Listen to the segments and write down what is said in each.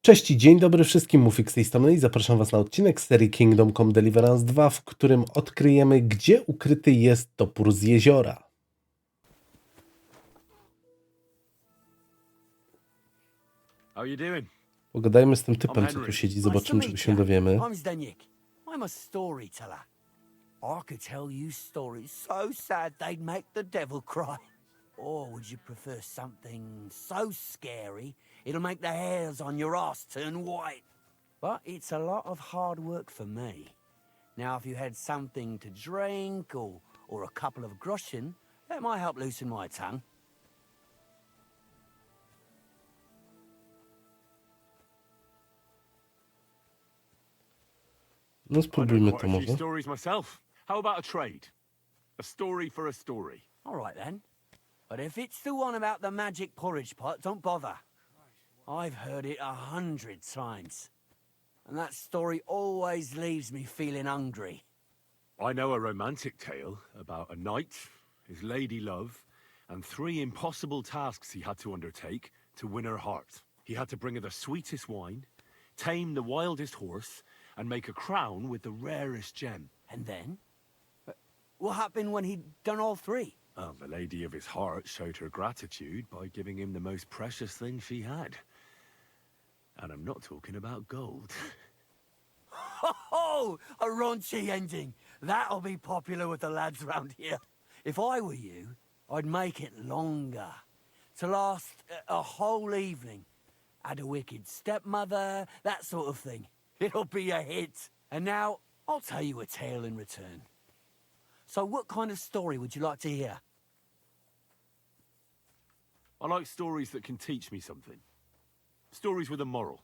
Cześć i dzień dobry wszystkim, Mufik z tej strony i zapraszam Was na odcinek z serii Kingdom Come Deliverance II, w którym odkryjemy, gdzie ukryty jest topór z jeziora. How you doing? Pogadajmy z tym typem, co tu siedzi, zobaczymy, czego się dowiemy. I'm Zdeněk. I'm a storyteller. I could tell you stories so sad they'd make the devil cry. Or would you prefer something so scary it'll make the hairs on your ass turn white? But it's a lot of hard work for me. Now, if you had something to drink or a couple of groschen, that might help loosen my tongue. No spróbujmy quite to a few może. stories myself. How about a trade? A story for a story. All right, then. But if it's the one about the magic porridge pot, don't bother. I've heard it 100 times. And that story always leaves me feeling hungry. I know a romantic tale about a knight, his lady love, and 3 impossible tasks he had to undertake to win her heart. He had to bring her the sweetest wine, tame the wildest horse, and make a crown with the rarest gem. And then? What happened when he'd done all 3? The lady of his heart showed her gratitude by giving him the most precious thing she had. And I'm not talking about gold. Ho! A raunchy ending. That'll be popular with the lads round here. If I were you, I'd make it longer. To last a whole evening. Add a wicked stepmother, that sort of thing. It'll be a hit. And now, I'll tell you a tale in return. So what kind of story would you like to hear? I like stories that can teach me something. Stories with a moral.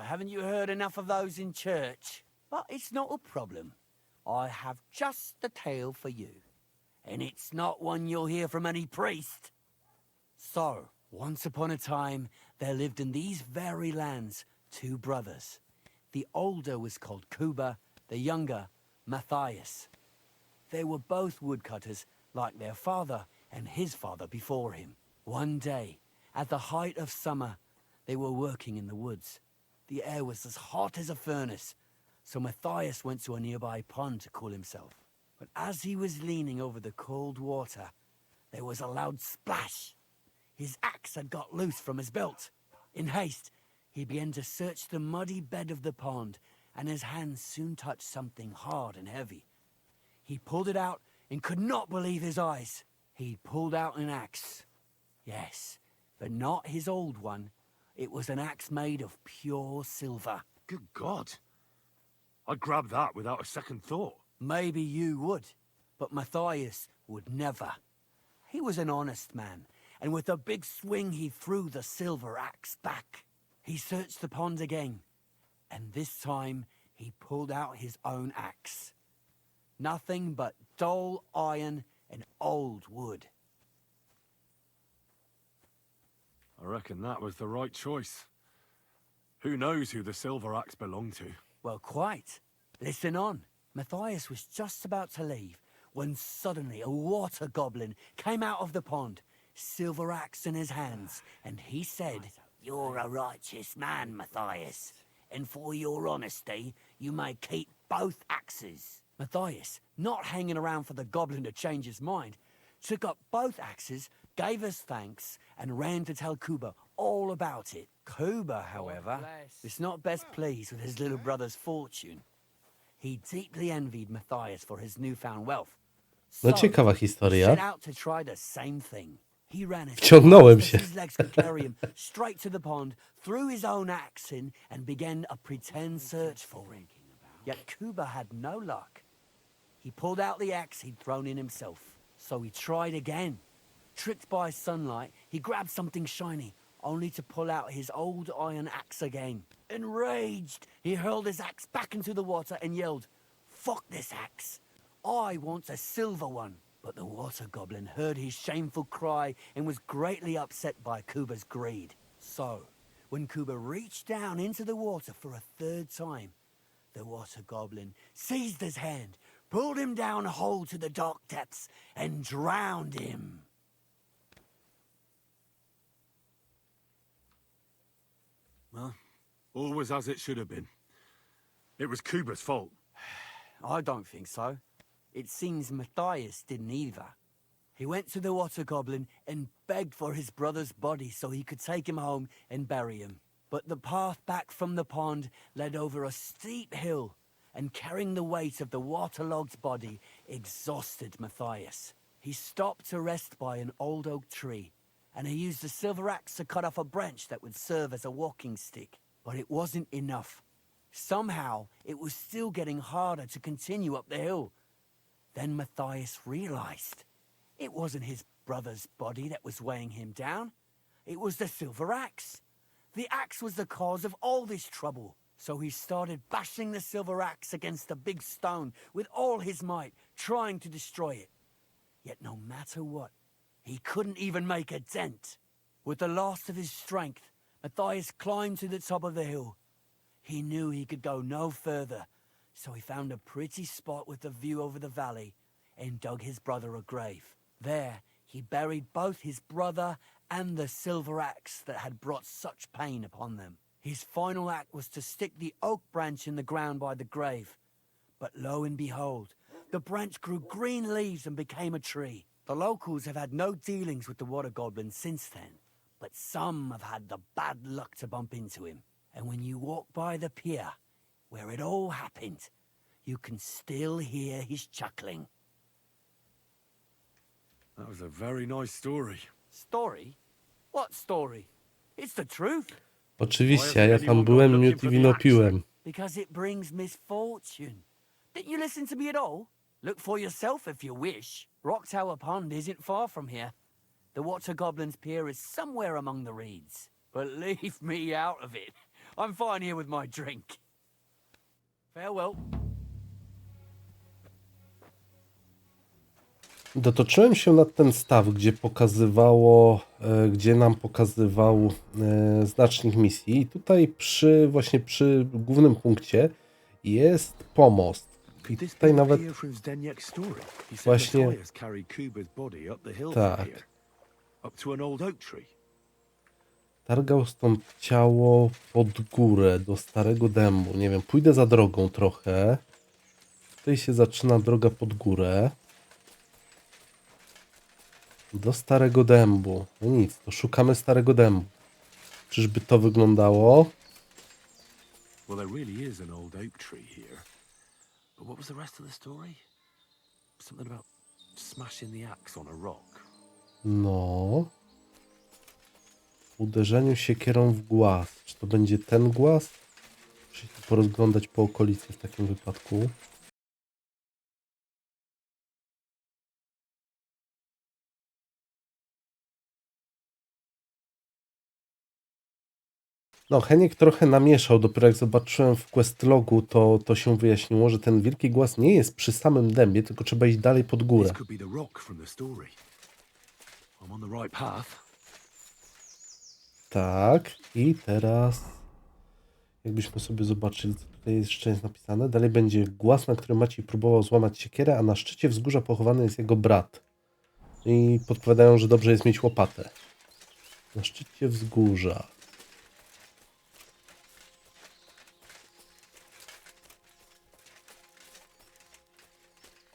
Haven't you heard enough of those in church? But it's not a problem. I have just the tale for you. And it's not one you'll hear from any priest. So, once upon a time, there lived in these very lands 2 brothers. The older was called Kuba, the younger, Matthias. They were both woodcutters, like their father and his father before him. One day, at the height of summer, they were working in the woods. The air was as hot as a furnace, so Matthias went to a nearby pond to cool himself. But as he was leaning over the cold water, there was a loud splash. His axe had got loose from his belt. In haste, he began to search the muddy bed of the pond, and his hands soon touched something hard and heavy. He pulled it out and could not believe his eyes. He pulled out an axe. Yes, but not his old one. It was an axe made of pure silver. Good God. I'd grab that without a second thought. Maybe you would, but Matthias would never. He was an honest man, and with a big swing he threw the silver axe back. He searched the pond again, and this time he pulled out his own axe. Nothing but dull iron and old wood. I reckon that was the right choice. Who knows who the silver axe belonged to? Well, quite. Listen on. Matthias was just about to leave when suddenly a water goblin came out of the pond, silver axe in his hands, and he said, "You're a righteous man, Matthias, and for your honesty, you may keep both axes." Matthias, not hanging around for the goblin to change his mind, took up both axes, gave us thanks, and ran to tell Kuba all about it. Kuba, however, was not best pleased with his little brother's fortune. He deeply envied Matthias for his newfound wealth. No So, ciekawa he historia. set out to try the same thing. He ran as Wciągnąłem fast się. as his legs could carry him straight to the pond, threw his own axe in, and began a pretend search for him. Yet Kuba had no luck. He pulled out the axe he'd thrown in himself. So he tried again. Tricked by sunlight, he grabbed something shiny, only to pull out his old iron axe again. Enraged, he hurled his axe back into the water and yelled, "Fuck this axe! I want a silver one." But the water goblin heard his shameful cry and was greatly upset by Kuba's greed. So, when Kuba reached down into the water for a 3rd time, the water goblin seized his hand, pulled him down whole to the dark depths, and drowned him. Well, All was as it should have been. It was Kuba's fault. I don't think so. It seems Matthias didn't either. He went to the water goblin and begged for his brother's body so he could take him home and bury him. But the path back from the pond led over a steep hill, and carrying the weight of the waterlogged body exhausted Matthias. He stopped to rest by an old oak tree, and he used a silver axe to cut off a branch that would serve as a walking stick. But it wasn't enough. Somehow, it was still getting harder to continue up the hill. Then Matthias realized it wasn't his brother's body that was weighing him down. It was the silver axe. The axe was the cause of all this trouble. So he started bashing the silver axe against a big stone with all his might, trying to destroy it. Yet no matter what, he couldn't even make a dent. With the last of his strength, Matthias climbed to the top of the hill. He knew he could go no further, so he found a pretty spot with a view over the valley and dug his brother a grave. There, he buried both his brother and the silver axe that had brought such pain upon them. His final act was to stick the oak branch in the ground by the grave. But lo and behold, the branch grew green leaves and became a tree. The locals have had no dealings with the water goblin since then, but some have had the bad luck to bump into him. And when you walk by the pier, where it all happened, you can still hear his chuckling. That was a very nice story. Story? What story? It's the truth. Oczywiście, ja tam byłem, miód i wino piłem. Because it brings misfortune. Didn't you listen to me at all? Look for yourself if you wish. Rock Tower Pond isn't far from here. The Water Goblin's Pier is somewhere among the reeds. But leave me out of it. I'm fine here with my drink. Farewell. Dotoczyłem się nad ten staw, gdzie pokazywało, gdzie nam pokazywał znacznik misji. I tutaj właśnie przy głównym punkcie jest pomost. I tutaj nawet właśnie tak. Targał stąd ciało pod górę do Starego Dębu. Nie wiem, pójdę za drogą trochę. Tutaj się zaczyna droga pod górę. Do Starego Dębu. No nic, to szukamy Starego Dębu. Czyżby to wyglądało? Well, there really is an old oak tree here. But what was the rest of the story? Something about smashing the axe on a rock. No. Uderzeniu siekierą w głaz. Czy to będzie ten głaz? Muszę się porozglądać po okolicy w takim wypadku. No, Heniek trochę namieszał. Dopiero jak zobaczyłem w questlogu, to się wyjaśniło, że ten wielki głaz nie jest przy samym dębie, tylko trzeba iść dalej pod górę. Tak, i teraz jakbyśmy sobie zobaczyli, co tutaj jeszcze jest napisane. Dalej będzie głaz, na którym Maciej próbował złamać siekierę, a na szczycie wzgórza pochowany jest jego brat. I podpowiadają, że dobrze jest mieć łopatę. Na szczycie wzgórza.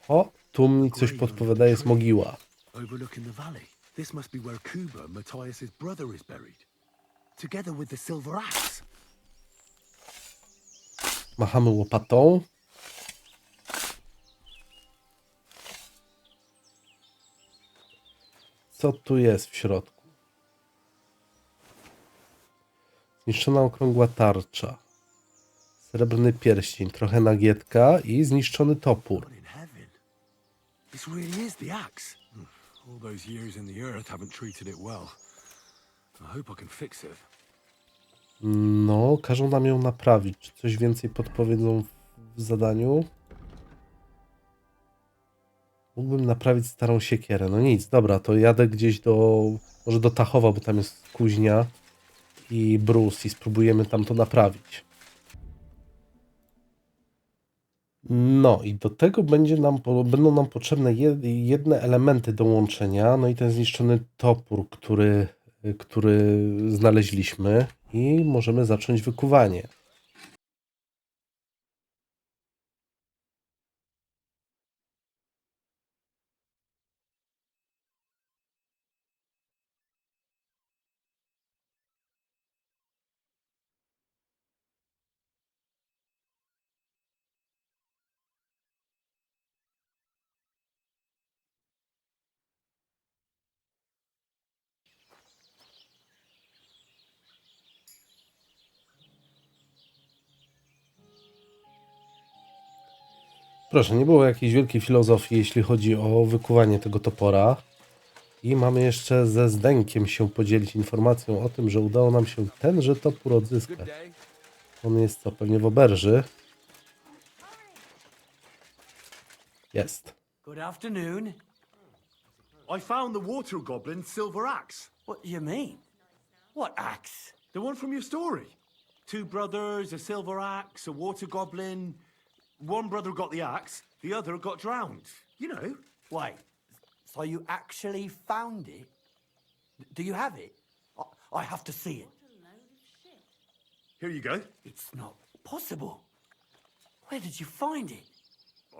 O, tu mi coś podpowiada, jest mogiła. Overlooking the valley. This must be where Kuba, Matthias's brother, is buried. Together with the silver axe. Machamy łopatą. Co tu jest w środku? Zniszczona okrągła tarcza. Srebrny pierścień, trochę nagietka i zniszczony topór. This really is the axe. All those years in the earth haven't treated it well. I hope I can fix it. No, każą nam ją naprawić. Czy coś więcej podpowiedzą w zadaniu? Mógłbym naprawić starą siekierę. No nic, dobra, to jadę gdzieś może do Tachowa, bo tam jest kuźnia i brus i spróbujemy tam to naprawić. No i do tego będą nam potrzebne jedne elementy do łączenia. No i ten zniszczony topór, który znaleźliśmy. I możemy zacząć wykuwanie. Proszę, nie było jakiejś wielkiej filozofii, jeśli chodzi o wykuwanie tego topora. I mamy jeszcze ze Zdenkiem się podzielić informacją o tym, że udało nam się tenże topór odzyskać. On jest co, pewnie w oberży. Jest. Good afternoon. I found the water goblin's silver axe. What do you mean? What axe? The one from your story. 2 brothers, a silver axe, a water goblin. One brother got the axe, the other got drowned. You know. Wait, so you actually found it? Do you have it? I have to see it. Here you go. It's not possible. Where did you find it?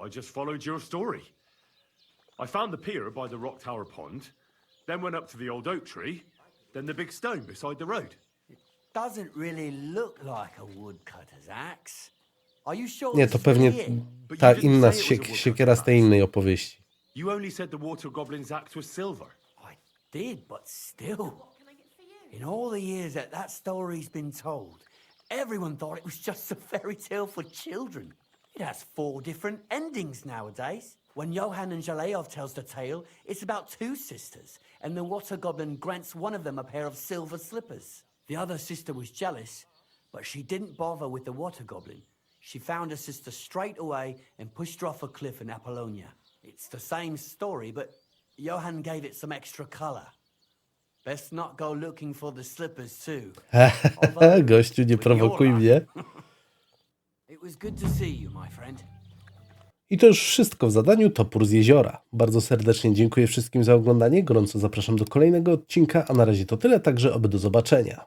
I just followed your story. I found the pier by the rock tower pond, then went up to the old oak tree, then the big stone beside the road. Doesn't really look like a woodcutter's axe. Are you sure Nie, this to is pewnie it? ta inna siekiera z tej innej opowieści. You only said the water goblin's axe was silver. I did, but still. In all the years that story's been told, everyone thought it was just a fairy tale for children. It has 4 different endings nowadays. When Johann and Jaleov tells the tale, it's about 2 sisters, and the water goblin grants one of them a pair of silver slippers. The other sister was jealous, but she didn't bother with the water goblin. She found her sister straight away and pushed her off a cliff in Apollonia. It's the same story, but Johann gave it some extra color. Best not go looking for the slippers too. Gościu, nie prowokuj mnie. It was good to see you, my friend. I to już wszystko w zadaniu Topór z jeziora. Bardzo serdecznie dziękuję wszystkim za oglądanie. Gorąco zapraszam do kolejnego odcinka, a na razie to tyle, także oby do zobaczenia.